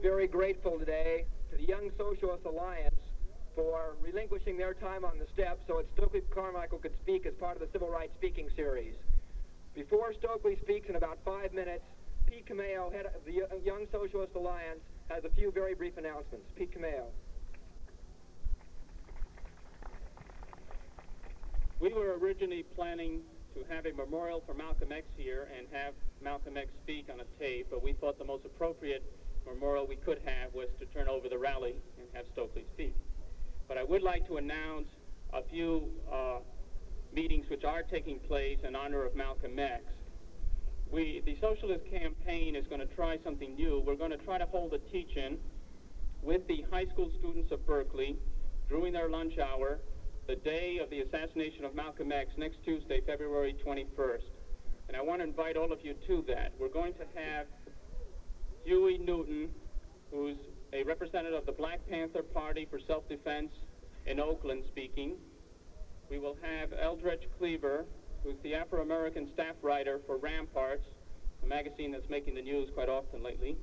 very grateful today to the Young Socialist Alliance for relinquishing their time on the steps so that Stokely Carmichael could speak as part of the Civil Rights Speaking Series. Before Stokely speaks in about 5 minutes, Pete Kameo, head of the Young Socialist Alliance, has a few very brief announcements. Pete Kameo. We were originally planning to have a memorial for Malcolm X here and have Malcolm X speak on a tape, but we thought the most appropriate memorial we could have was to turn over the rally and have Stokely speak. But I would like to announce a few meetings which are taking place in honor of Malcolm X. The Socialist Campaign is going to try something new. We're going to try to hold a teach-in with the high school students of Berkeley during their lunch hour the day of the assassination of Malcolm X, next Tuesday, February 21st. And I want to invite all of you to that. We're going to have Huey Newton, who's a representative of the Black Panther Party for Self-Defense in Oakland, speaking. We will have Eldridge Cleaver, who's the Afro-American staff writer for Ramparts, a magazine that's making the news quite often lately.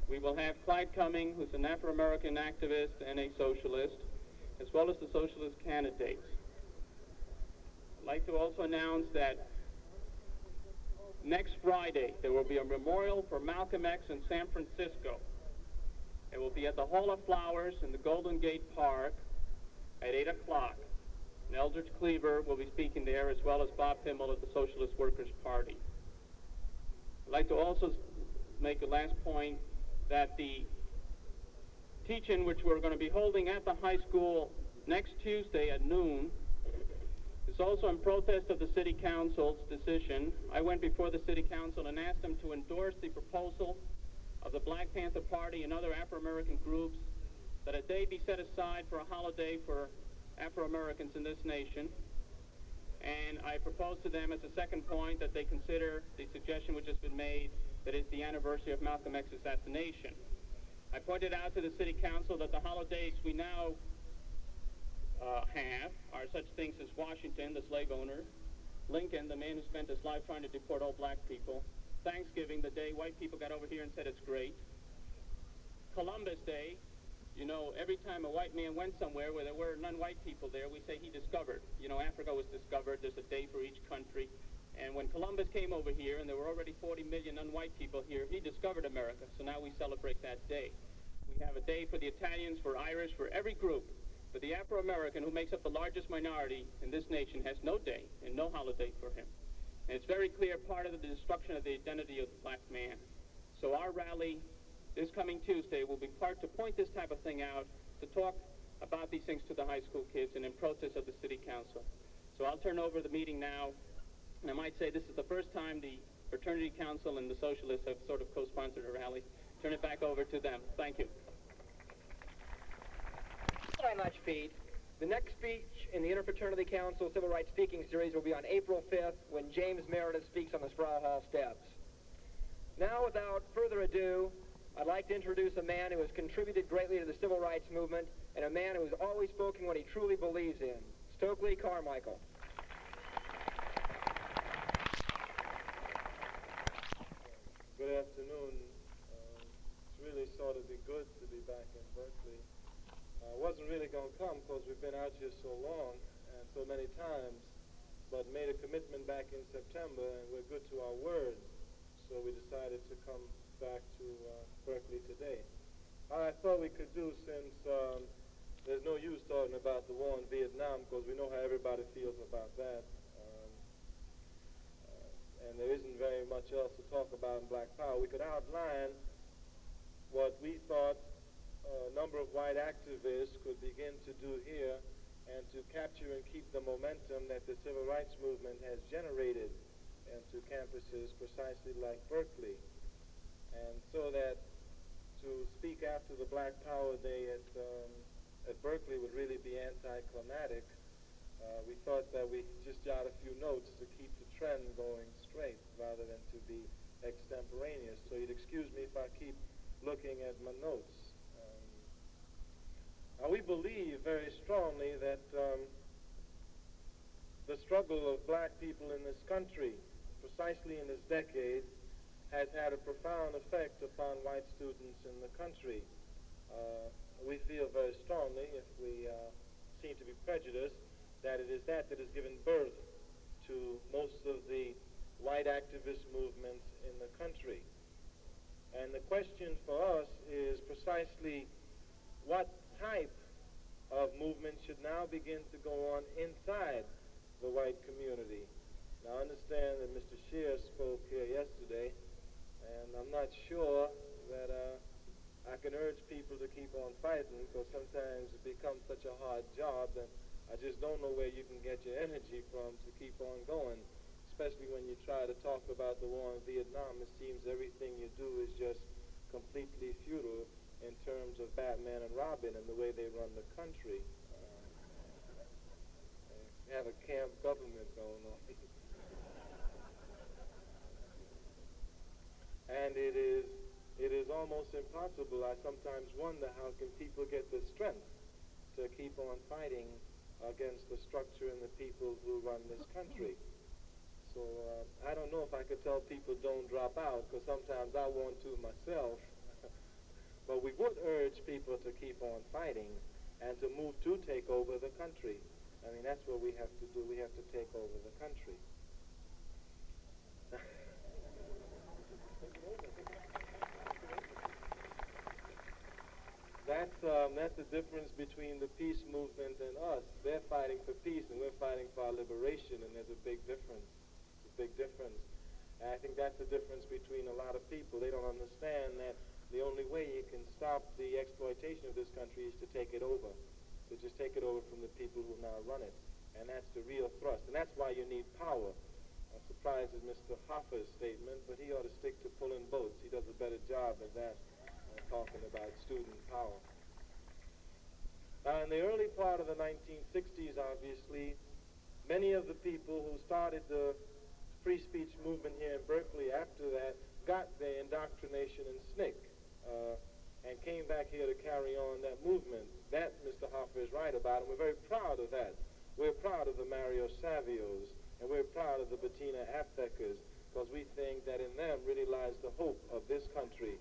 We will have Clyde Cumming, who's an Afro-American activist and a socialist, as well as the socialist candidates. I'd like to also announce that next Friday there will be a memorial for Malcolm X in San Francisco. It will be at the Hall of Flowers in the Golden Gate Park at 8 o'clock. And Eldridge Cleaver will be speaking there, as well as Bob Himmel of the Socialist Workers' Party. I'd like to also make a last point that the teach-in, which we're going to be holding at the high school next Tuesday at noon, is also in protest of the City Council's decision. I went before the City Council and asked them to endorse the proposal of the Black Panther Party and other Afro-American groups that a day be set aside for a holiday for Afro-Americans in this nation. And I proposed to them as a second point that they consider the suggestion which has been made, that is the anniversary of Malcolm X's assassination. I pointed out to the City Council that the holidays we now have are such things as Washington, the slave owner, Lincoln, the man who spent his life trying to deport all black people, Thanksgiving, the day white people got over here and said it's great, Columbus Day. You know, every time a white man went somewhere where there were non-white people there, we say he discovered. You know, Africa was discovered. There's a day for each country. And when Columbus came over here, and there were already 40 million non-white people here, he discovered America. So now we celebrate that day. We have a day for the Italians, for Irish, for every group. But the Afro-American, who makes up the largest minority in this nation, has no day and no holiday for him. And it's very clear part of the destruction of the identity of the black man. So our rally this coming Tuesday will be part to point this type of thing out, to talk about these things to the high school kids and in protest of the City Council. So I'll turn over the meeting now. And I might say this is the first time the Fraternity Council and the Socialists have sort of co-sponsored a rally. Turn it back over to them. Thank you. Thank you very much, Pete. The next speech in the Interfraternity Council Civil Rights Speaking Series will be on April 5th when James Meredith speaks on the Sproul Hall steps. Now, without further ado, I'd like to introduce a man who has contributed greatly to the civil rights movement and a man who has always spoken what he truly believes in, Stokely Carmichael. Good afternoon. It's really sort of good to be back in Berkeley. I wasn't really going to come because we've been out here so long and so many times, but made a commitment back in September, and we're good to our word. So we decided to come back to Berkeley today. I thought we could do, since there's no use talking about the war in Vietnam because we know how everybody feels about that, and there isn't very much else to talk about in Black Power. We could outline what we thought a number of white activists could begin to do here and to capture and keep the momentum that the civil rights movement has generated into campuses precisely like Berkeley. And so that to speak after the Black Power Day at Berkeley would really be anticlimactic. We thought that we just jot a few notes to keep the trend going straight rather than to be extemporaneous. So you'd excuse me if I keep looking at my notes. Now we believe very strongly that the struggle of black people in this country, precisely in this decade, has had a profound effect upon white students in the country. We feel very strongly, if we seem to be prejudiced, that it is that has given birth to most of the white activist movements in the country. And the question for us is precisely what type of movement should now begin to go on inside the white community. Now, I understand that Mr. Shear spoke here yesterday, and I'm not sure that I can urge people to keep on fighting, because sometimes it becomes such a hard job that I just don't know where you can get your energy from to keep on going, especially when you try to talk about the war in Vietnam. It seems everything you do is just completely futile in terms of Batman and Robin and the way they run the country. They have a camp government going on. And it is almost impossible. I sometimes wonder how can people get the strength to keep on fighting against the structure and the people who run this country. So I don't know if I could tell people don't drop out, because sometimes I want to myself. But we would urge people to keep on fighting and to move to take over the country. I mean, that's what we have to do. We have to take over the country. That's the difference between the peace movement and us. They're fighting for peace, and we're fighting for our liberation, and there's a big difference. It's a big difference. And I think that's the difference between a lot of people. They don't understand that the only way you can stop the exploitation of this country is to take it over. To just take it over from the people who now run it. And that's the real thrust. And that's why you need power. I'm surprised at Mr. Hoffa's statement, but he ought to stick to pulling boats. He does a better job at that, talking about student power. In the early part of the 1960s, obviously, many of the people who started the free speech movement here in Berkeley after that got their indoctrination in SNCC and came back here to carry on that movement. That Mr. Hoffa is right about, and we're very proud of that. We're proud of the Mario Savios, and we're proud of the Bettina Apthekers, because we think that in them really lies the hope of this country,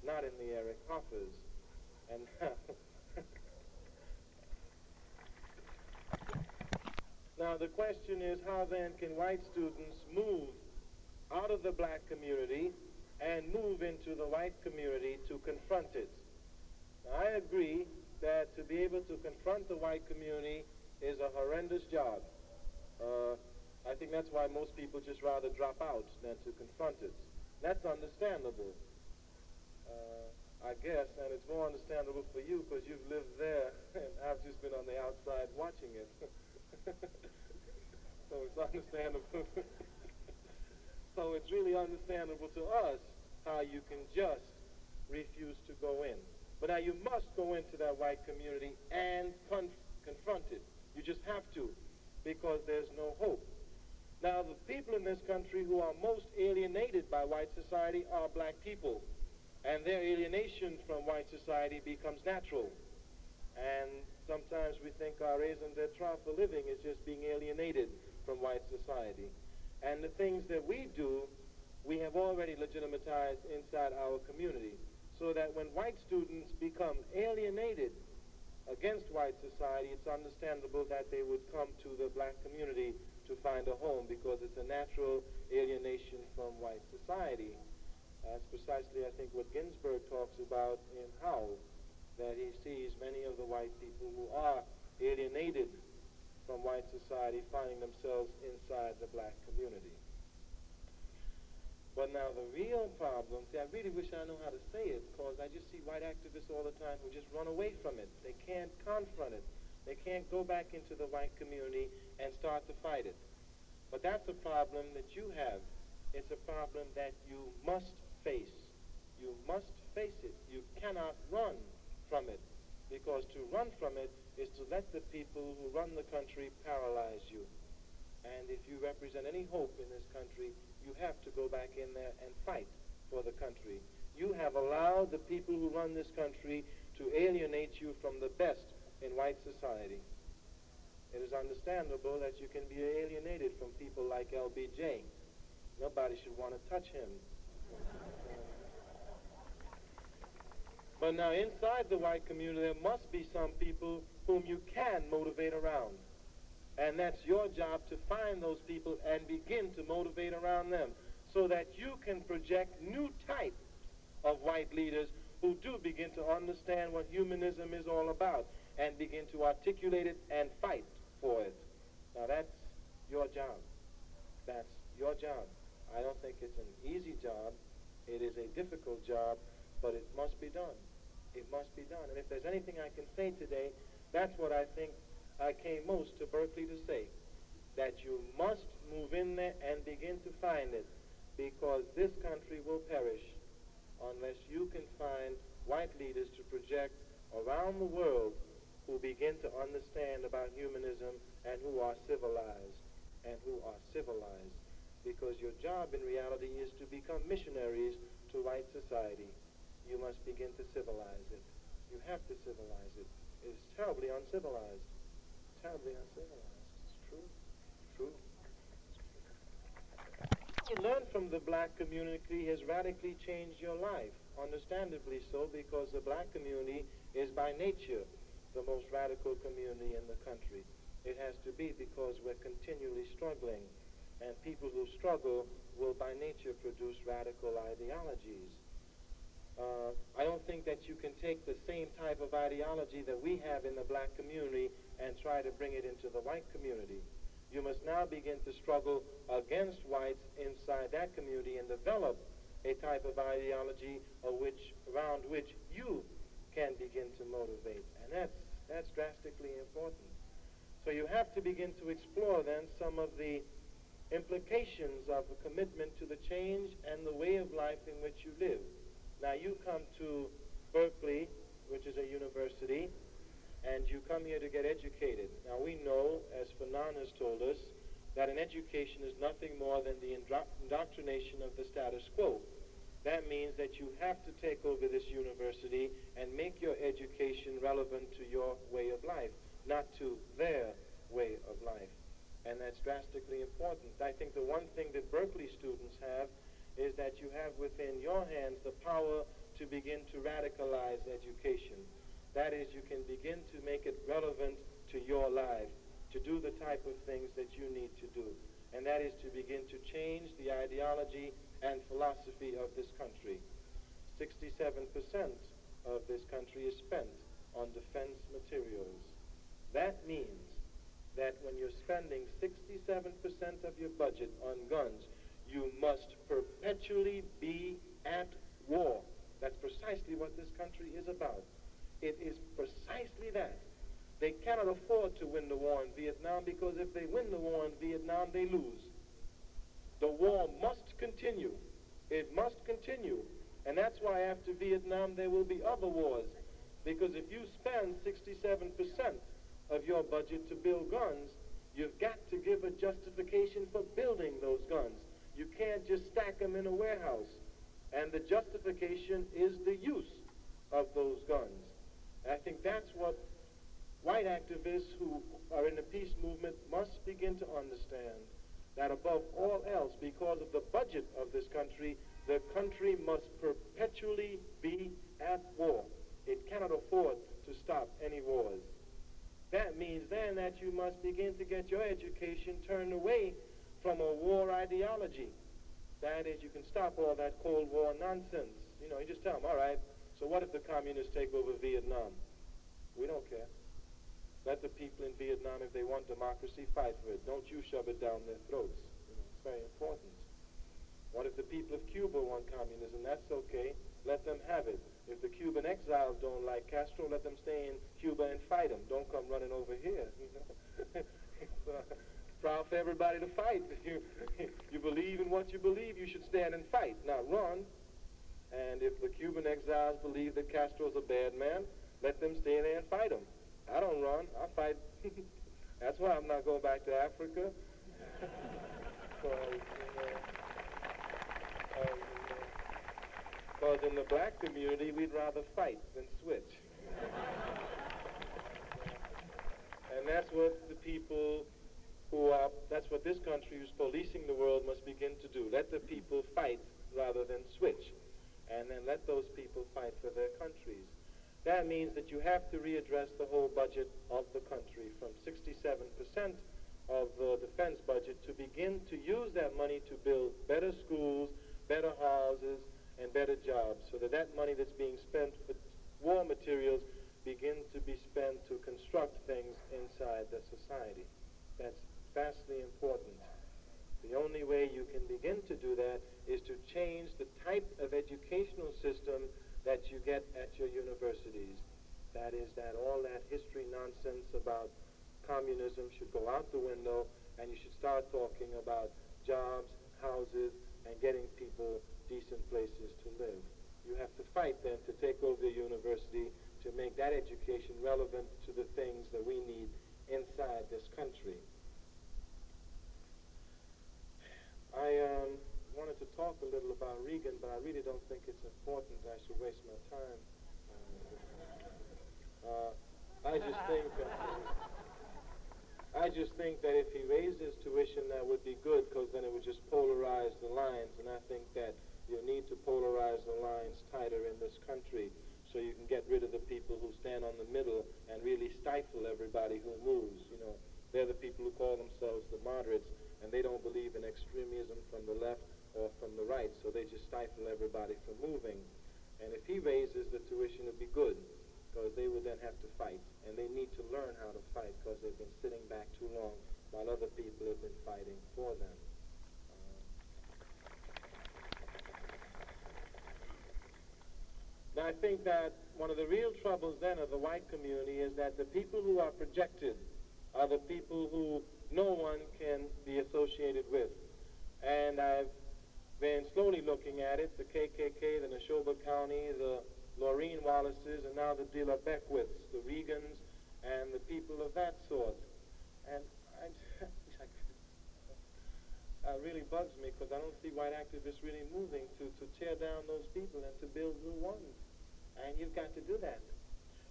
not in the Eric Hoffers. And now the question is, how then can white students move out of the black community and move into the white community to confront it? Now, I agree that to be able to confront the white community is a horrendous job. I think that's why most people just rather drop out than to confront it. That's understandable, I guess, and it's more understandable for you because you've lived there, and I've just been on the outside watching it. So it's understandable. So it's really understandable to us how you can just refuse to go in. But now you must go into that white community and confront it. You just have to, because there's no hope. Now, the people in this country who are most alienated by white society are black people, and their alienation from white society becomes natural. And sometimes we think our raison d'etre for living is just being alienated from white society. And the things that we do, we have already legitimatized inside our community, so that when white students become alienated against white society, it's understandable that they would come to the black community to find a home, because it's a natural alienation from white society. That's precisely, I think, what Ginsberg talks about in How, that he sees many of the white people who are alienated from white society finding themselves inside the black community. But now the real problem, see, I really wish I knew how to say it, because I just see white activists all the time who just run away from it. They can't confront it. They can't go back into the white community and start to fight it. But that's a problem that you have. It's a problem that you must face. You must face it. You cannot run from it, because to run from it is to let the people who run the country paralyze you. And if you represent any hope in this country, you have to go back in there and fight for the country. You have allowed the people who run this country to alienate you from the best in white society. It is understandable that you can be alienated from people like LBJ. Nobody should want to touch him. But now inside the white community, there must be some people whom you can motivate around. And that's your job to find those people and begin to motivate around them so that you can project new types of white leaders who do begin to understand what humanism is all about and begin to articulate it and fight for it. Now that's your job. That's your job. I don't think it's an easy job. It is a difficult job, but it must be done. It must be done. And if there's anything I can say today, that's what I think I came most to Berkeley to say, that you must move in there and begin to find it, because this country will perish unless you can find white leaders to project around the world who begin to understand about humanism and who are civilized, because your job in reality is to become missionaries to white society. You must begin to civilize it. You have to civilize it. It is terribly uncivilized. Terribly uncivilized. It's true. True. To learn from the black community has radically changed your life. Understandably so, because the black community is by nature the most radical community in the country. It has to be, because we're continually struggling. And people who struggle will by nature produce radical ideologies. I don't think that you can take the same type of ideology that we have in the black community and try to bring it into the white community. You must now begin to struggle against whites inside that community and develop a type of ideology around which you can begin to motivate. And that's drastically important. So you have to begin to explore then some of the implications of a commitment to the change and the way of life in which you live. Now you come to Berkeley, which is a university, and you come here to get educated. Now we know, as Fanon has told us, that an education is nothing more than the indoctrination of the status quo. That means that you have to take over this university and make your education relevant to your way of life, not to their way of life. And that's drastically important. I think the one thing that Berkeley students have is that you have within your hands the power to begin to radicalize education. That is, you can begin to make it relevant to your life, to do the type of things that you need to do. And that is to begin to change the ideology and philosophy of this country. 67% of this country is spent on defense materials. That means that when you're spending 67% of your budget on guns, you must perpetually be at war. That's precisely what this country is about. It is precisely that. They cannot afford to win the war in Vietnam, because if they win the war in Vietnam, they lose. The war must continue. It must continue. And that's why after Vietnam there will be other wars. Because if you spend 67% of your budget to build guns, you've got to give a justification for building those guns. You can't just stack them in a warehouse. And the justification is the use of those guns. And I think that's what white activists who are in the peace movement must begin to understand, that above all else, because of the budget of this country, the country must perpetually be at war. It cannot afford to stop any wars. That means then that you must begin to get your education turned away from a war ideology. That is, you can stop all that Cold War nonsense. You know, you just tell them, all right, so what if the communists take over Vietnam? We don't care. Let the people in Vietnam, if they want democracy, fight for it. Don't you shove it down their throats. You know, it's very important. What if the people of Cuba want communism? That's okay. Let them have it. If the Cuban exiles don't like Castro, let them stay in Cuba and fight him. Don't come running over here. You know? It's proud for everybody to fight. If you believe in what you believe, you should stand and fight, not run. And if the Cuban exiles believe that Castro's a bad man, let them stay there and fight him. I don't run. I fight. That's why I'm not going back to Africa. Because in the black community, we'd rather fight than switch. And that's what the people that's what this country who's policing the world must begin to do. Let the people fight rather rather than switch, and then let those people fight for their countries. That means that you have to readdress the whole budget of the country from 67% of the defense budget to begin to use that money to build better schools, better houses, and better jobs, so that that money that's being spent for war materials begin to be spent to construct things inside the society. That's vastly important. The only way you can begin to do that is to change the type of educational system that you get at your universities. That is, that all that history nonsense about communism should go out the window, and you should start talking about jobs, houses, and getting people decent places to live. You have to fight then to take over the university to make that education relevant to the things that we need inside this country. I wanted to talk a little about Reagan, but I really don't think it's important. I should waste my time. I just think that if he raised his tuition, that would be good, because then it would just polarize the lines, and I think that you need to polarize the lines tighter in this country so you can get rid of the people who stand on the middle and really stifle everybody who moves. You know, they're the people who call themselves the moderates, and they don't believe in extremism from the left or from the right, so they just stifle everybody from moving. And if he raises the tuition, it would be good, because they would then have to fight, and they need to learn how to fight, because they've been sitting back too long while other people have been fighting for them. Now, I think that one of the real troubles then of the white community is that the people who are projected are the people who no one can be associated with. And I've been slowly looking at it, the KKK, the Neshoba County, the Laureen Wallaces, and now the De La Beckwiths, the Reagans, and the people of that sort. And it really bugs me, because I don't see white activists really moving to tear down those people and to build new ones. And you've got to do that.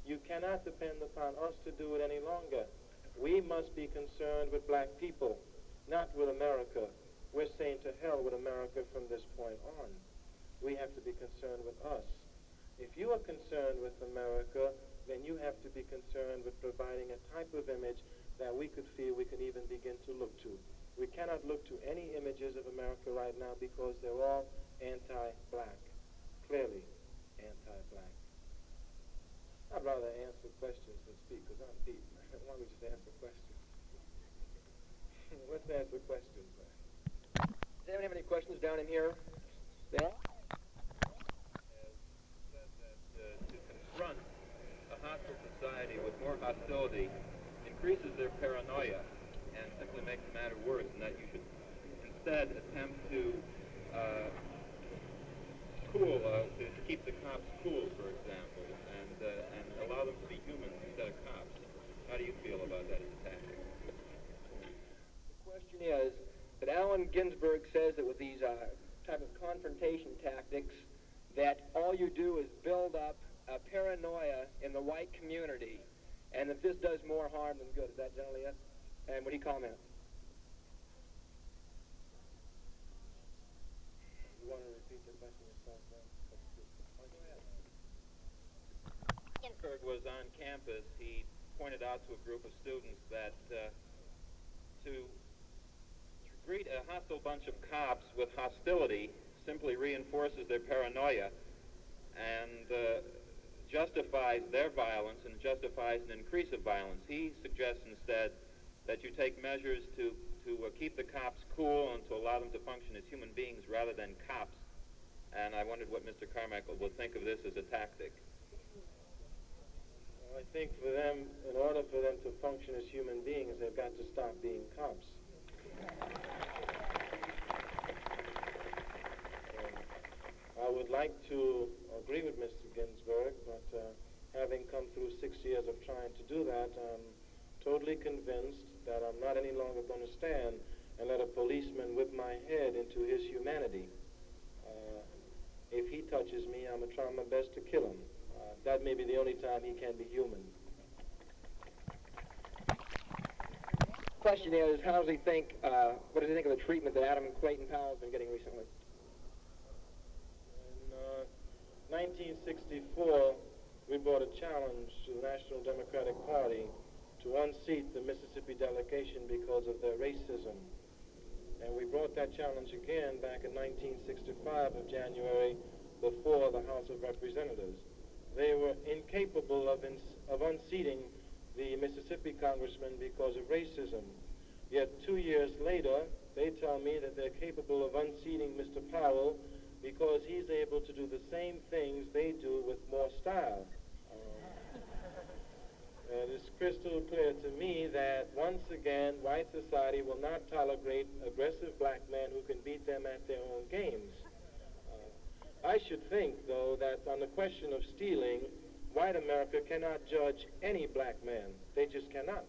You cannot depend upon us to do it any longer. We must be concerned with black people, not with America. We're saying to hell with America from this point on. We have to be concerned with us. If you are concerned with America, then you have to be concerned with providing a type of image that we could feel we can even begin to look to. We cannot look to any images of America right now because they're all anti-black, clearly anti-black. I'd rather answer questions than speak, because I'm deep. Why don't we just answer questions? Let's answer questions, man. Does anyone have any questions down in here? Yeah? Said that to confront a hostile society with more hostility increases their paranoia and simply makes the matter worse, and that you should instead attempt to keep the cops cool, for example, and allow them to be humans instead of cops. How do you feel about that as a tactic? The question is that Allen Ginsberg says that with these type of confrontation tactics, that all you do is build up a paranoia in the white community, and that this does more harm than good. Is that generally it? And what do you comment? You want to repeat the question yourself, then? Ginsberg was on campus. He pointed out to a group of students that to greet a hostile bunch of cops with hostility simply reinforces their paranoia and justifies their violence and justifies an increase of violence. He suggests instead that you take measures to keep the cops cool and to allow them to function as human beings rather than cops. And I wondered what Mr. Carmichael would think of this as a tactic. Well, I think for them, in order for them to function as human beings, they've got to stop being cops. I would like to agree with Mr. Ginsberg, but having come through 6 years of trying to do that, I'm totally convinced that I'm not any longer going to stand and let a policeman whip my head into his humanity. If he touches me, I'm going to try my best to kill him. That may be the only time he can be human. Question is, what does he think of the treatment that Adam Clayton Powell's been getting recently? 1964, we brought a challenge to the National Democratic Party to unseat the Mississippi delegation because of their racism. And we brought that challenge again back in 1965 of January before the House of Representatives. They were incapable of unseating the Mississippi congressman because of racism. Yet 2 years later, they tell me that they're capable of unseating Mr. Powell because he's able to do the same things they do with more style. It is crystal clear to me that once again, white society will not tolerate aggressive black men who can beat them at their own games. I should think, though, that on the question of stealing, white America cannot judge any black man. They just cannot.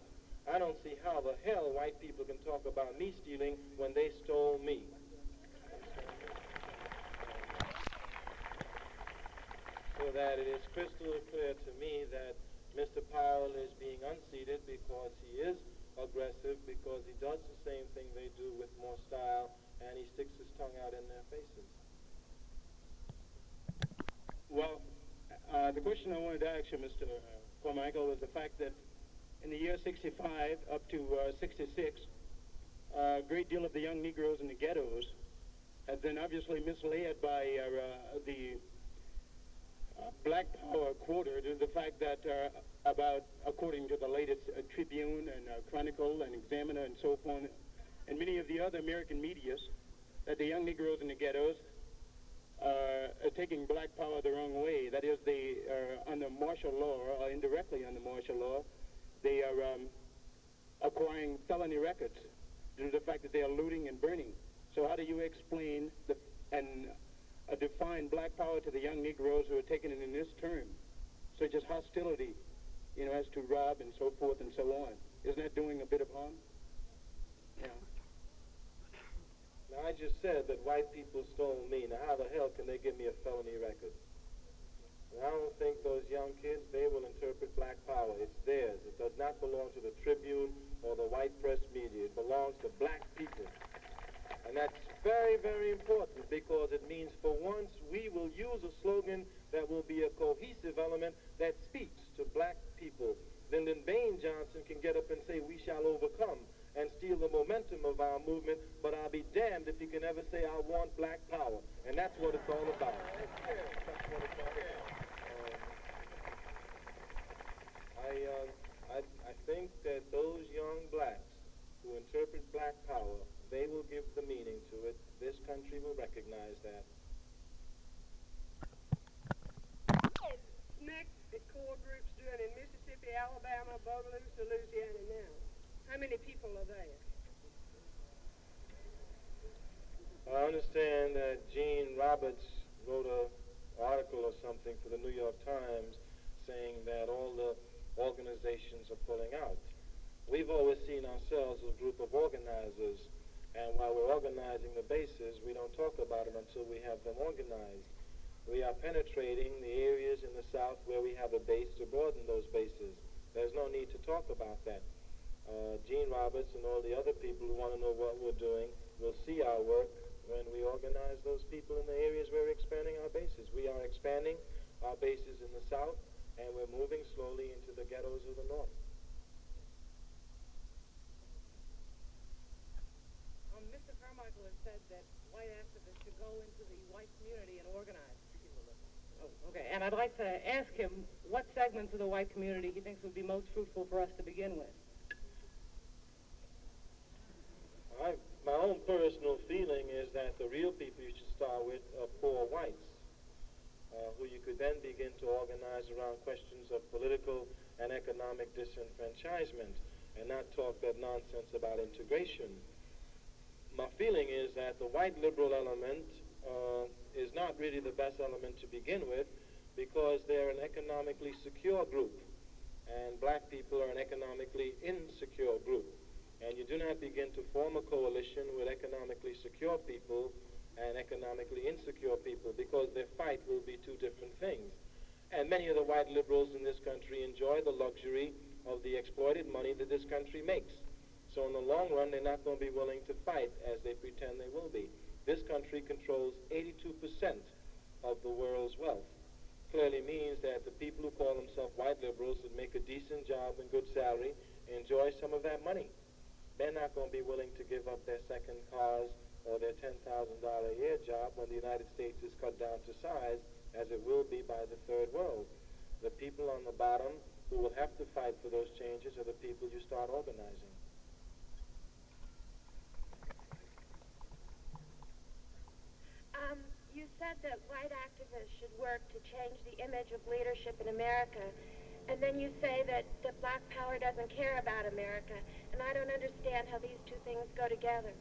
I don't see how the hell white people can talk about me stealing when they stole me. So that it is crystal clear to me that Mr. Powell is being unseated because he is aggressive, because he does the same thing they do with more style, and he sticks his tongue out in their faces. Well, the question I wanted to ask you, Mr. Carmichael, was the fact that in the year 65 up to 66, a great deal of the young Negroes in the ghettos had been obviously misled by the Black Power quota due to the fact that according to the latest Tribune and Chronicle and Examiner and so on, and many of the other American medias, that the young Negroes in the ghettos are taking Black Power the wrong way. That is, they are under martial law, or indirectly under martial law, they are acquiring felony records due to the fact that they are looting and burning. So how do you explain and define Black Power to the young Negroes who are taking it in this term, such as hostility, as to rob and so forth and so on? Isn't that doing a bit of harm? Yeah. Now, I just said that white people stole me. Now, how the hell can they give me a felony record? And I don't think those young kids, they will interpret Black Power. It's theirs. It does not belong to the Tribune or the white press media. It belongs to black people. And that's very, very important, because it means for once we will use a slogan that will be a cohesive element that speaks to black people. Lyndon Baines Johnson can get up and say, "We shall overcome," and steal the momentum of our movement, but I'll be damned if he can ever say, "I want Black Power." And that's what it's all about. That's what it's all about. I think that those young blacks who interpret Black Power, they will give the meaning to it. This country will recognize that. Next, the core groups doing in Mississippi, Alabama, Bogaloo, Louisiana now. How many people are there? I understand that Gene Roberts wrote an article or something for the New York Times saying that all the organizations are pulling out. We've always seen ourselves as a group of organizers, and while we're organizing the bases, we don't talk about them until we have them organized. We are penetrating the areas in the South where we have a base to broaden those bases. There's no need to talk about that. Gene Roberts and all the other people who want to know what we're doing will see our work when we organize those people in the areas where we're expanding our bases. We are expanding our bases in the South, and we're moving slowly into the ghettos of the North. Mr. Carmichael has said that white activists should go into the white community and organize. Oh, okay. And I'd like to ask him what segments of the white community he thinks would be most fruitful for us to begin with. My own personal feeling is that the real people you should start with are poor whites, who you could then begin to organize around questions of political and economic disenfranchisement, and not talk that nonsense about integration. My feeling is that the white liberal element is not really the best element to begin with, because they're an economically secure group, and black people are an economically insecure group. And you do not begin to form a coalition with economically secure people and economically insecure people, because their fight will be two different things. And many of the white liberals in this country enjoy the luxury of the exploited money that this country makes. So in the long run, they're not going to be willing to fight as they pretend they will be. This country controls 82% of the world's wealth. clearly means that the people who call themselves white liberals would make a decent job and good salary, enjoy some of that money. They're not going to be willing to give up their second cars or their $10,000 a year job when the United States is cut down to size, as it will be by the third world. The people on the bottom who will have to fight for those changes are the people you start organizing. You said that white activists should work to change the image of leadership in America, and then you say that black power doesn't care about America, and I don't understand how these two things go together.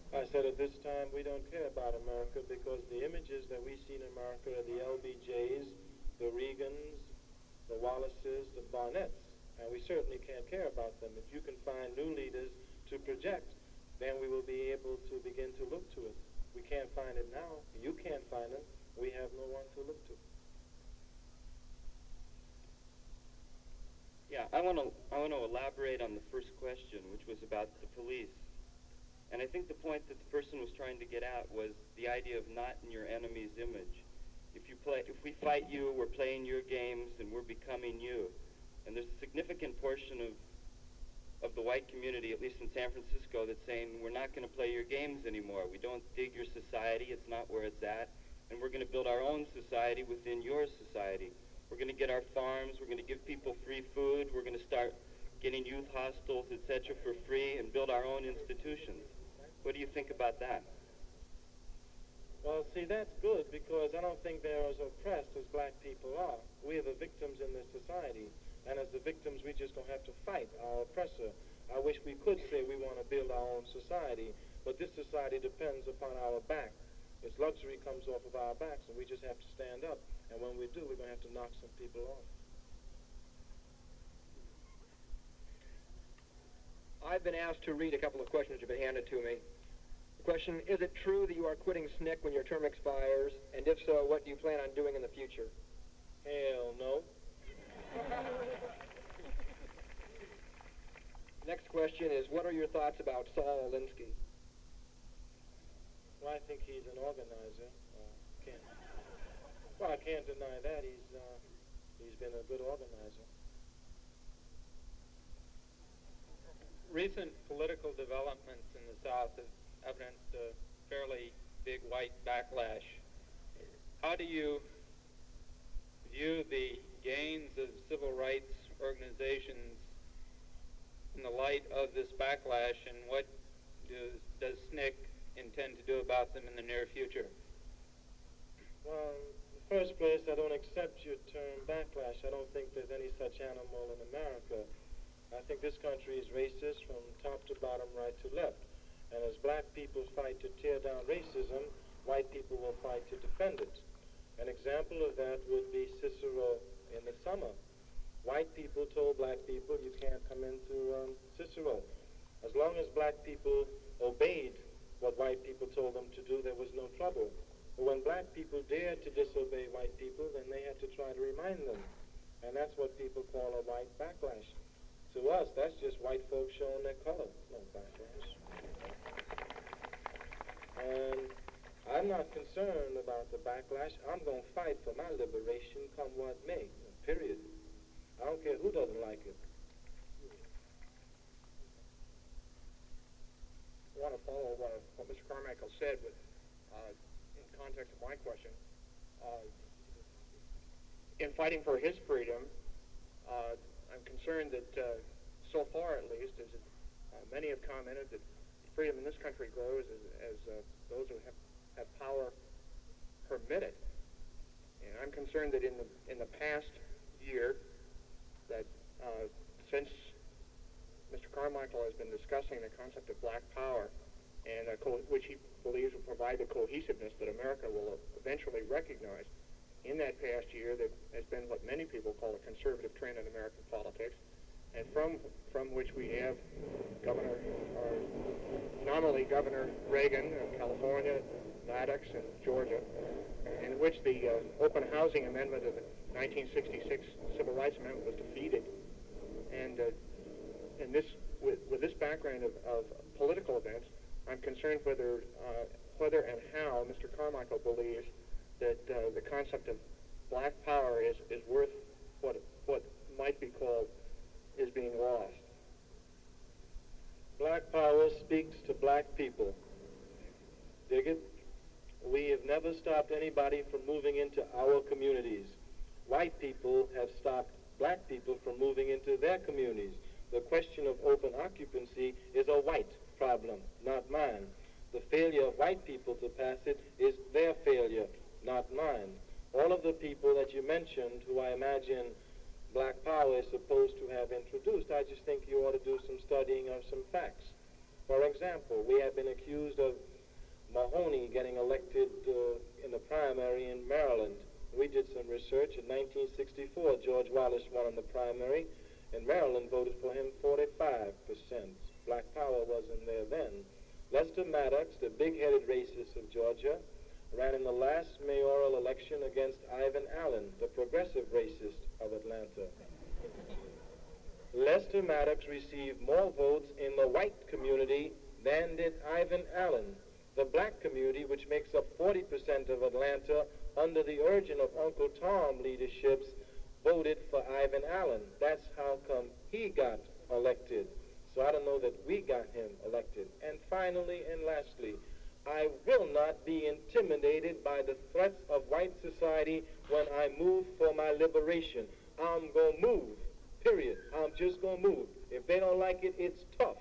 I said at this time we don't care about America because the images that we see in America are the LBJs, the Reagans, the Wallaces, the Barnetts, and we certainly can't care about them. If you can find new leaders to project, then we will be able to begin to look to it. We can't find it now. You can't find it. We have no one to look to. Yeah, I want to elaborate on the first question, which was about the police. And I think the point that the person was trying to get at was the idea of not in your enemy's image. If we fight you, we're playing your games, and we're becoming you. And there's a significant portion of the white community, at least in San Francisco, that's saying we're not going to play your games anymore. We don't dig your society. It's not where it's at. And we're going to build our own society within your society. We're going to get our farms. We're going to give people free food. We're going to start getting youth hostels, etc., for free and build our own institutions. What do you think about that? Well, see, that's good because I don't think they're as oppressed as black people are. We are the victims in this society. And as the victims, we just don't have to fight our oppressor. I wish we could say we want to build our own society, but this society depends upon our back. Its luxury comes off of our backs, and we just have to stand up. And when we do, we're going to have to knock some people off. I've been asked to read a couple of questions that have been handed to me. The question, is it true that you are quitting SNCC when your term expires? And if so, what do you plan on doing in the future? Hell no. Next question is, what are your thoughts about Saul Alinsky? Well, I think he's an organizer. I can't deny that. He's been a good organizer. Recent political developments in the South have evidenced a fairly big white backlash. How do you view the gains of civil rights organizations in the light of this backlash, and what does SNCC intend to do about them in the near future? Well, in the first place, I don't accept your term backlash. I don't think there's any such animal in America. I think this country is racist from top to bottom, right to left. And as black people fight to tear down racism, white people will fight to defend it. An example of that would be Cicero in the summer. White people told black people, you can't come into Cicero. As long as black people obeyed what white people told them to do, there was no trouble. But when black people dared to disobey white people, then they had to try to remind them. And that's what people call a white backlash. To us, that's just white folks showing their color, no backlash. And I'm not concerned about the backlash. I'm going to fight for my liberation come what may, period. I don't care who doesn't like it. I want to follow what Mr. Carmichael said in context of my question. In fighting for his freedom, I'm concerned that so far at least, as many have commented, that freedom in this country grows as those who have power permit it. And I'm concerned that in the past year, that since Mr. Carmichael has been discussing the concept of black power, and which he believes will provide the cohesiveness that America will eventually recognize, in that past year there has been what many people call a conservative trend in American politics, and from which we have nominally Governor Reagan of California, Maddox in Georgia, in which the open housing amendment of the 1966 Civil Rights Amendment was defeated. And this, with this background of political events, I'm concerned whether and how Mr. Carmichael believes that the concept of black power is worth what might be called is being lost. Black power speaks to black people. Dig it? We have never stopped anybody from moving into our communities. White people have stopped black people from moving into their communities. The question of open occupancy is a white problem, not mine. The failure of white people to pass it is their failure, not mine. All of the people that you mentioned who I imagine black power is supposed to have introduced, I just think you ought to do some studying of some facts. For example, we have been accused of Mahoney getting elected in the primary in Maryland. We did some research. In 1964, George Wallace won in the primary, and Maryland voted for him 45%. Black power wasn't there then. Lester Maddox, the big-headed racist of Georgia, ran in the last mayoral election against Ivan Allen, the progressive racist of Atlanta. Lester Maddox received more votes in the white community than did Ivan Allen. The black community, which makes up 40% of Atlanta, under the urging of Uncle Tom leaderships, voted for Ivan Allen. That's how come he got elected. So I don't know that we got him elected. And finally and lastly, I will not be intimidated by the threats of white society when I move for my liberation. I'm going to move, period. I'm just going to move. If they don't like it, it's tough.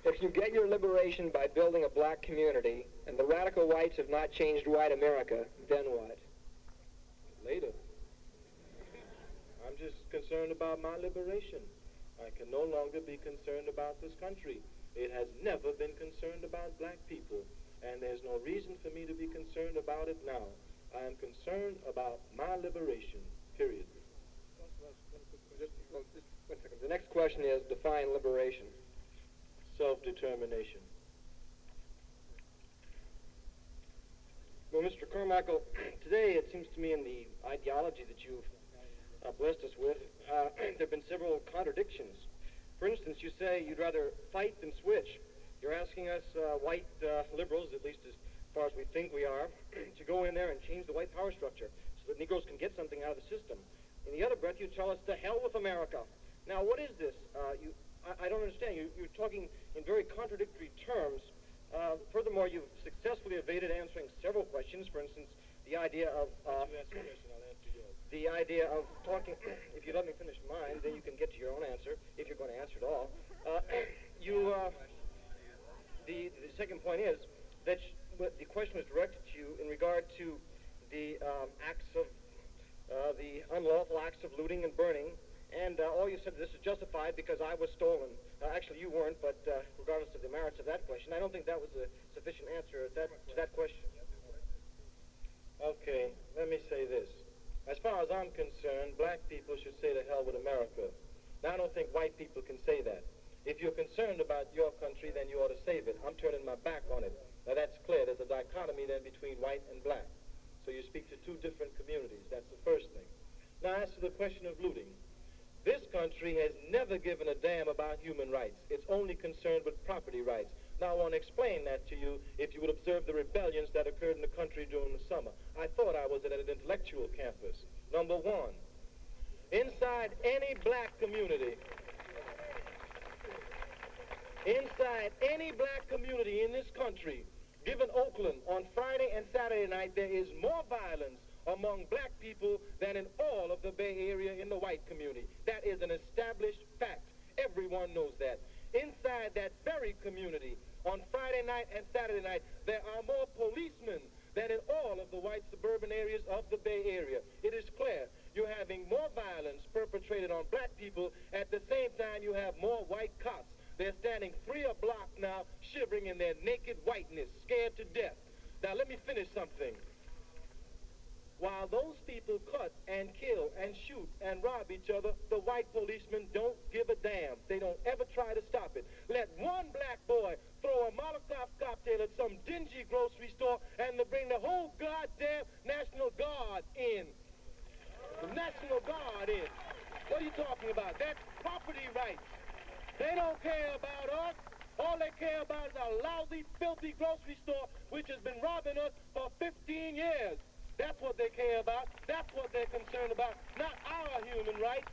If you get your liberation by building a black community, and the radical whites have not changed white America, then what? Later. I'm just concerned about my liberation. I can no longer be concerned about this country. It has never been concerned about black people, and there's no reason for me to be concerned about it now. I am concerned about my liberation, period. Just 1 second. The next question is, define liberation. Self-determination. Well, Mr. Carmichael, today it seems to me in the ideology that you've blessed us with, there have been several contradictions. For instance, you say you'd rather fight than switch. You're asking us white liberals, at least as far as we think we are, to go in there and change the white power structure so that Negroes can get something out of the system. In the other breath, you tell us to hell with America. Now, what is this? I don't understand. You're talking in very contradictory terms. Furthermore, you've successfully evaded answering several questions. For instance, the idea of talking. If you let me finish mine, then you can get to your own answer if you're going to answer it all. The second point is that the question was directed to you in regard to the acts of the unlawful acts of looting and burning. And all you said, this is justified because I was stolen. Actually, you weren't, but regardless of the merits of that question, I don't think that was a sufficient answer to that question. Okay, let me say this. As far as I'm concerned, black people should say to hell with America. Now, I don't think white people can say that. If you're concerned about your country, then you ought to save it. I'm turning my back on it. Now, that's clear. There's a dichotomy then between white and black. So you speak to two different communities. That's the first thing. Now, as to the question of looting, this country has never given a damn about human rights. It's only concerned with property rights. Now, I want to explain that to you if you would observe the rebellions that occurred in the country during the summer. I thought I was at an intellectual campus. Number one, inside any black community, in this country, given Oakland, on Friday and Saturday night, there is more violence among black people than in all of the Bay Area in the white community. That is an established fact. Everyone knows that. Inside that very community, on Friday night and Saturday night, there are more policemen than in all of the white suburban areas of the Bay Area. It is clear you're having more violence perpetrated on black people. At the same time, you have more white cops. They're standing 3 a block now, shivering in their naked whiteness, scared to death. Now, let me finish something. While those people cut and kill and shoot and rob each other, the white policemen don't give a damn. They don't ever try to stop it. Let one black boy throw a Molotov cocktail at some dingy grocery store and they bring the whole goddamn National Guard in. The National Guard in. What are you talking about? That's property rights. They don't care about us. All they care about is our lousy, filthy grocery store, which has been robbing us for 15 years. That's what they care about. That's what they're concerned about, not our human rights.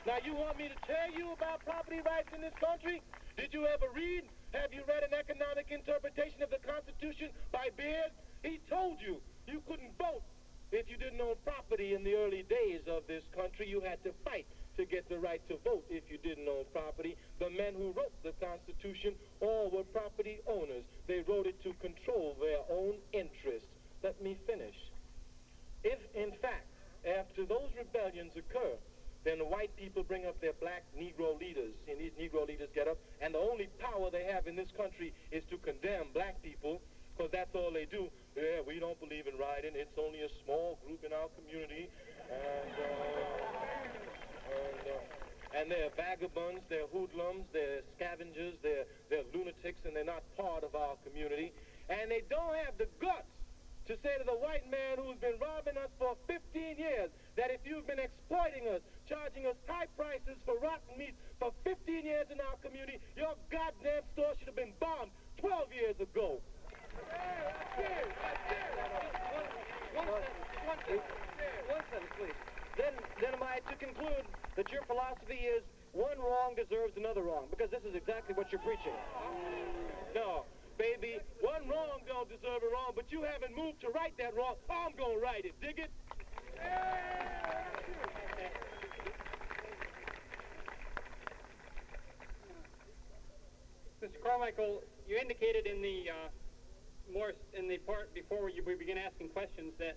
Now, you want me to tell you about property rights in this country? Did you ever read? Have you read an economic interpretation of the Constitution by Beard? He told you you couldn't vote if you didn't own property in the early days of this country. You had to fight to get the right to vote if you didn't own property. The men who wrote the Constitution all were property owners. They wrote it to control their own interests. Let me finish. If, in fact, after those rebellions occur, then the white people bring up their black Negro leaders, and these Negro leaders get up, and the only power they have in this country is to condemn black people, because that's all they do. Yeah, we don't believe in rioting. It's only a small group in our community, and they're vagabonds, they're hoodlums, they're scavengers, they're lunatics, and they're not part of our community. And they don't have the guts to say to the white man who's been robbing us for 15 years that if you've been exploiting us, charging us high prices for rotten meat for 15 years in our community, your goddamn store should have been bombed 12 years ago. One sentence, please. Then am I to conclude that your philosophy is one wrong deserves another wrong, because this is exactly what you're preaching. No. Baby, one wrong don't deserve a wrong, but you haven't moved to right that wrong. I'm gonna right it, dig it? Mr. Carmichael, you indicated in the part before we begin asking questions that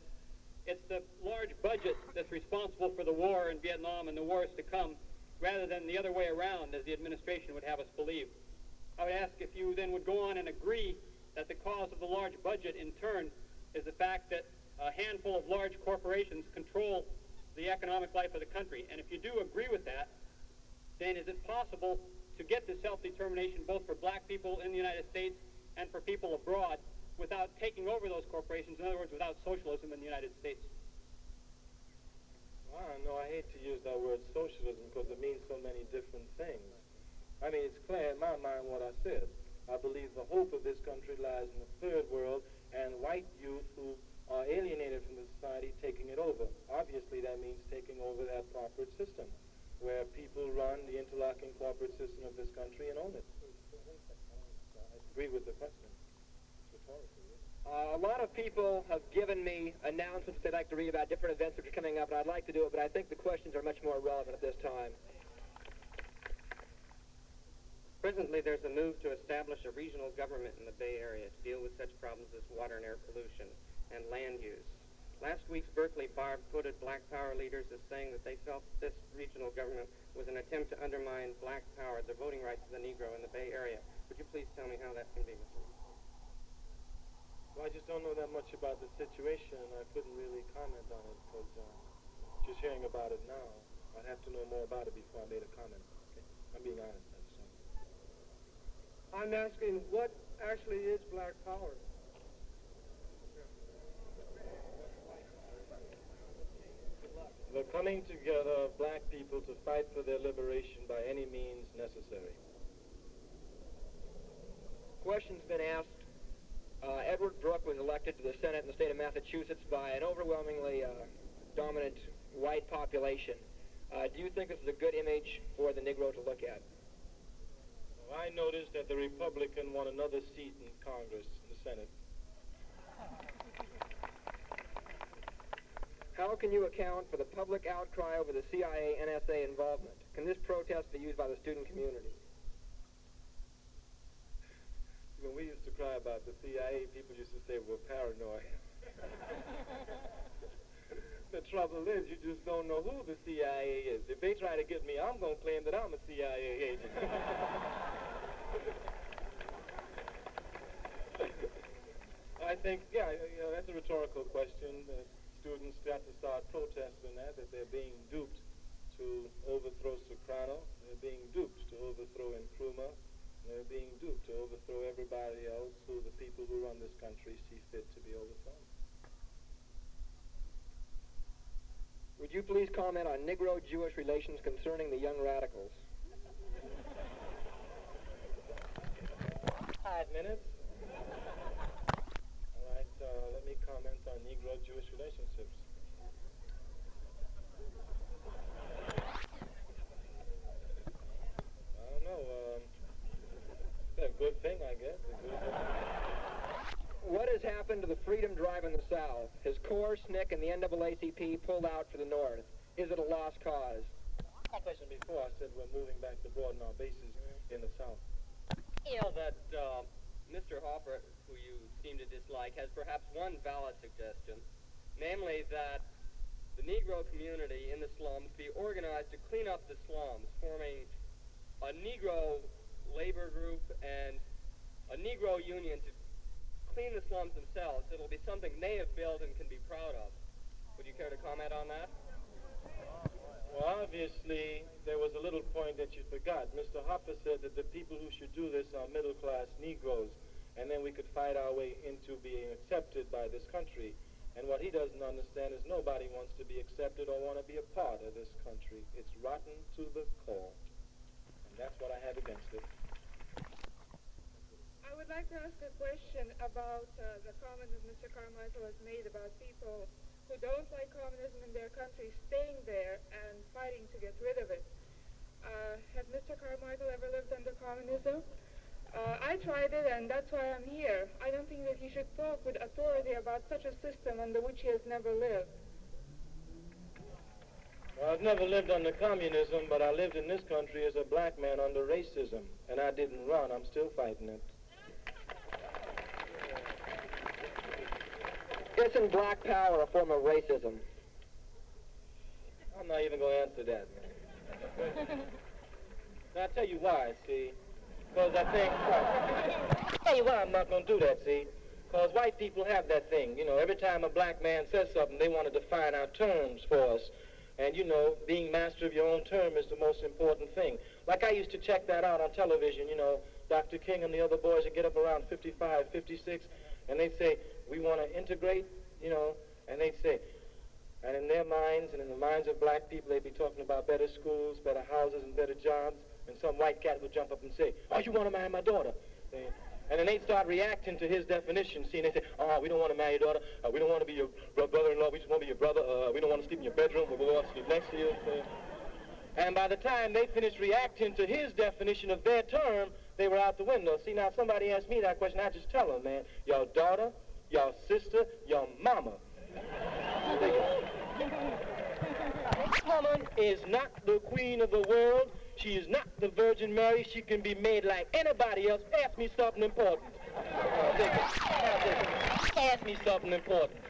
it's the large budget that's responsible for the war in Vietnam and the wars to come, rather than the other way around, as the administration would have us believe. I would ask if you then would go on and agree that the cause of the large budget, in turn, is the fact that a handful of large corporations control the economic life of the country. And if you do agree with that, then is it possible to get the self-determination both for black people in the United States and for people abroad without taking over those corporations, in other words, without socialism in the United States? Well, I know I hate to use that word socialism because it means so many different things. I mean, it's clear in my mind what I said. I believe the hope of this country lies in the third world and white youth who are alienated from the society taking it over. Obviously, that means taking over that corporate system where people run the interlocking corporate system of this country and own it. I agree with the question. It's rhetorical. A lot of people have given me announcements they'd like to read about different events that are coming up, and I'd like to do it, but I think the questions are much more relevant at this time. Presently, there's a move to establish a regional government in the Bay Area to deal with such problems as water and air pollution and land use. Last week's Berkeley bar quoted black power leaders as saying that they felt this regional government was an attempt to undermine black power, the voting rights of the Negro in the Bay Area. Would you please tell me how that can be, Mr. Well, I just don't know that much about the situation, and I couldn't really comment on it because just hearing about it now, I'd have to know more about it before I made a comment. Okay? I'm being honest. I'm asking, what actually is black power? The coming together of black people to fight for their liberation by any means necessary. Question's been asked. Edward Brooke was elected to the Senate in the state of Massachusetts by an overwhelmingly dominant white population. Do you think this is a good image for the Negro to look at? Well, I noticed that the Republican won another seat in Congress, in the Senate. How can you account for the public outcry over the CIA-NSA involvement? Can this protest be used by the student community? When we used to cry about the CIA, people used to say we're paranoid. The trouble is, you just don't know who the CIA is. If they try to get me, I'm going to claim that I'm a CIA agent. I think, yeah, that's a rhetorical question. Students got to start protesting that they're being duped to overthrow Soprano. They're being duped to overthrow Nkrumah. They're being duped to overthrow everybody else who the people who run this country see fit to be overthrown. Would you please comment on Negro-Jewish relations concerning the young radicals? 5 minutes. All right, let me comment on Negro-Jewish relationships. I don't know. It's a good thing, I guess. What has happened to the Freedom Drive in the South? Has CORE, SNCC, and the NAACP pulled out for the North? Is it a lost cause? My question before, I said we're moving back to broaden our bases in the South. You know that Mr. Hopper, who you seem to dislike, has perhaps one valid suggestion, namely that the Negro community in the slums be organized to clean up the slums, forming a Negro labor group and a Negro union to clean the slums themselves. It'll be something they have built and can be proud of. Would you care to comment on that? Well, obviously, there was a little point that you forgot. Mr. Hopper said that the people who should do this are middle-class Negroes, and then we could fight our way into being accepted by this country. And what he doesn't understand is nobody wants to be accepted or want to be a part of this country. It's rotten to the core. And that's what I have against it. I would like to ask a question about the comment that Mr. Carmichael has made about people who don't like communism in their country staying there and fighting to get rid of it. Has Mr. Carmichael ever lived under communism? I tried it, and that's why I'm here. I don't think that he should talk with authority about such a system under which he has never lived. Well, I've never lived under communism, but I lived in this country as a black man under racism, and I didn't run. I'm still fighting it. Isn't black power a form of racism? I'm not even going to answer that, man. Now, I'll tell you why, see. Because I think, I'll tell you why I'm not going to do that, see. Because white people have that thing. You know, every time a black man says something, they want to define our terms for us. And, you know, being master of your own term is the most important thing. Like I used to check that out on television, you know, Dr. King and the other boys would get up around 55, 56, and they'd say, we want to integrate, you know, and they'd say, and in their minds and in the minds of black people, they'd be talking about better schools, better houses, and better jobs, and some white cat would jump up and say, oh, you want to marry my daughter? And then they'd start reacting to his definition. See, and they'd say, oh, we don't want to marry your daughter. We don't want to be your brother-in-law. We just want to be your brother. We don't want to sleep in your bedroom. We want to sleep next to you. And by the time they finished reacting to his definition of their term, they were out the window. See, now, somebody asked me that question. I just tell them, man, your daughter, your sister, your mama. This woman is not the queen of the world. She is not the Virgin Mary. She can be made like anybody else. Ask me something important. Ask me something important.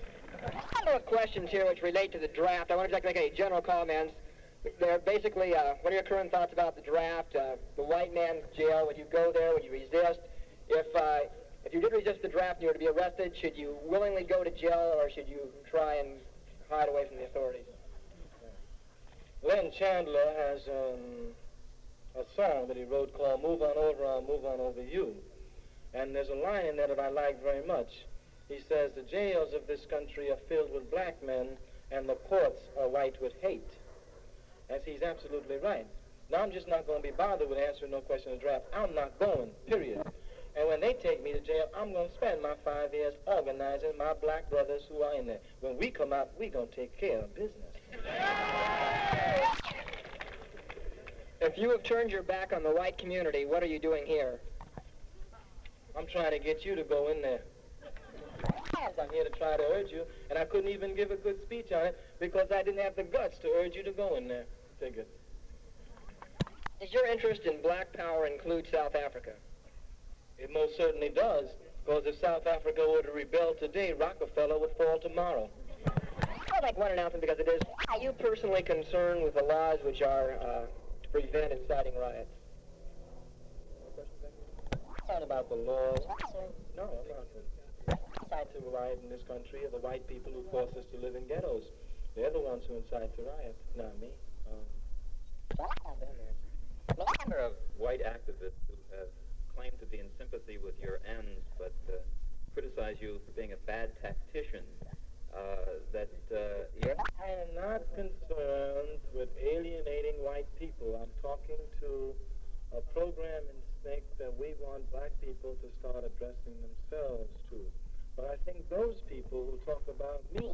A couple of questions here which relate to the draft. I want to make any general comments. They're basically, what are your current thoughts about the draft? The white man's jail, would you go there? Would you resist? If you did resist the draft and you were to be arrested, should you willingly go to jail or should you try and hide away from the authorities? Len Chandler has a song that he wrote called Move On Over, I'll Move On Over You. And there's a line in there that I like very much. He says, the jails of this country are filled with black men and the courts are white with hate. And he's absolutely right. Now, I'm just not going to be bothered with answering no question of the draft. I'm not going, period. And when they take me to jail, I'm going to spend my 5 years organizing my black brothers who are in there. When we come out, we're going to take care of business. If you have turned your back on the white community, what are you doing here? I'm trying to get you to go in there. I'm here to try to urge you, and I couldn't even give a good speech on it because I didn't have the guts to urge you to go in there. Take it. Does your interest in black power include South Africa? It most certainly does, because if South Africa were to rebel today, Rockefeller would fall tomorrow. I'd like one announcement because it is. Are you personally concerned with the laws which are to prevent inciting riots? Not about the laws. No, I'm not. Incite to riot in this country are the white people who force us to live in ghettos. They're the ones who incite to riot, not me. A number of white activists who have claimed to be in sympathy with your ends, but criticize you for being a bad tactician. I am not concerned with alienating white people. I'm talking to a program in think that we want black people to start addressing themselves too. But I think those people who talk about me